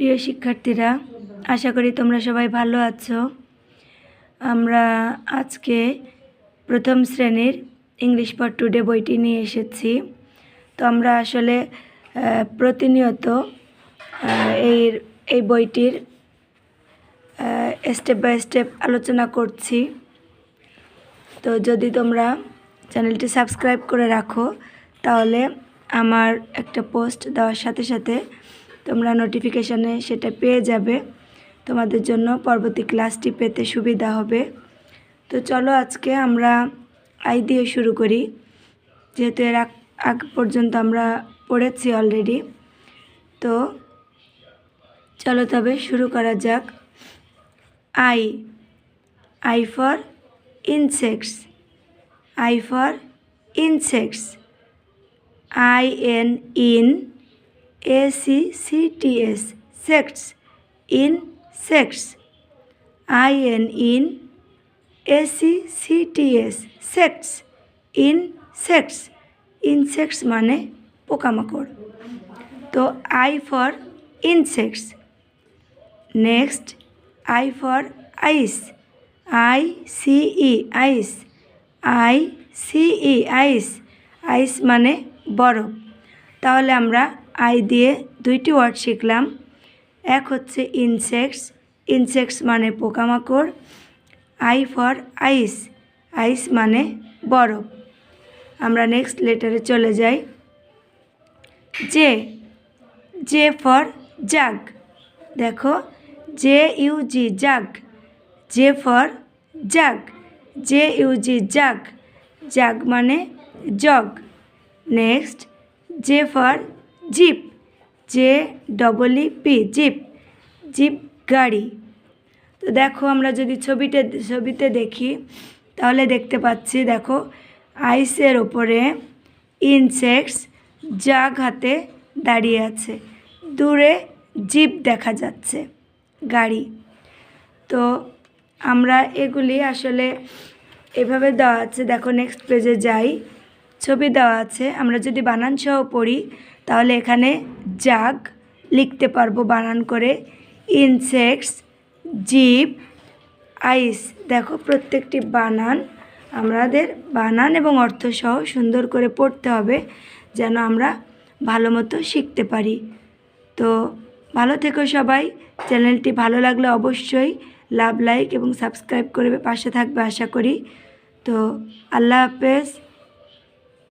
প্রিয় শিক্ষার্থীরা, আশা করি তোমরা সবাই ভালো আছো। আমরা আজকে প্রথম শ্রেণীর ইংলিশ ফর টুডে বইটি নিয়ে এসেছি। তো আমরা আসলে প্রতিনিয়ত এই বইটির স্টেপ বাই স্টেপ আলোচনা করছি। তো যদি তোমরা চ্যানেলটি সাবস্ক্রাইব করে রাখো তাহলে আমার একটা পোস্ট দেওয়ার সাথে সাথে তোমরা নোটিফিকেশানে সেটা পেয়ে যাবে। তোমাদের জন্য পরবর্তী ক্লাসটি পেতে সুবিধা হবে। তো চলো আজকে আমরা আই দিয়ে শুরু করি, যেহেতু এর আগ পর্যন্ত আমরা পড়েছি অলরেডি। তো চলো তবে শুরু করা যাক। I for insects. I for insects. INSECTS, sects, insects. INSECTS, sects, insects. insects মানে পোকামাকড়। তো I for insects. Next I for ice. ICE, ice. ICE, ice. ice মানে বরফ। তাহলে আমরা আই দিয়ে দুইটি ওয়ার্ড শিখলাম। এক হচ্ছে ইনসেক্টস। ইনসেক্টস মানে পোকামাকড়। I for ice. আইস মানে বরফ। আমরা নেক্সট লেটারে চলে যাই। J for jug. দেখো JUG, jug. J for jug. JUG, jug. Jug মানে জগ। Next J for jeep. JEEP, jeep. Jeep গাড়ি। তো দেখো আমরা যদি ছবিতে দেখি তাহলে দেখতে পাচ্ছি, দেখো আইসের ওপরে ইনসেক্টস জাগ হাতে দাঁড়িয়ে আছে, দূরে জিপ দেখা যাচ্ছে, গাড়ি। তো আমরা এগুলি আসলে এভাবে দেওয়া আছে। দেখো নেক্সট পেজে যাই, ছবি দেওয়া আছে। আমরা যদি বানান সহ পড়ি তাহলে এখানে জাগ লিখতে পারবো বানান করে, ইনসেক্টস, জিপ, আইস। দেখো প্রত্যেকটি বানান আমাদের বানান এবং অর্থ সহ সুন্দর করে পড়তে হবে, যেন আমরা ভালো মতো শিখতে পারি। তো ভালো থেকো সবাই। চ্যানেলটি ভালো লাগলে অবশ্যই লাইক এবং সাবস্ক্রাইব করে পাশে থাকবে আশা করি। তো আল্লাহ হাফেজ।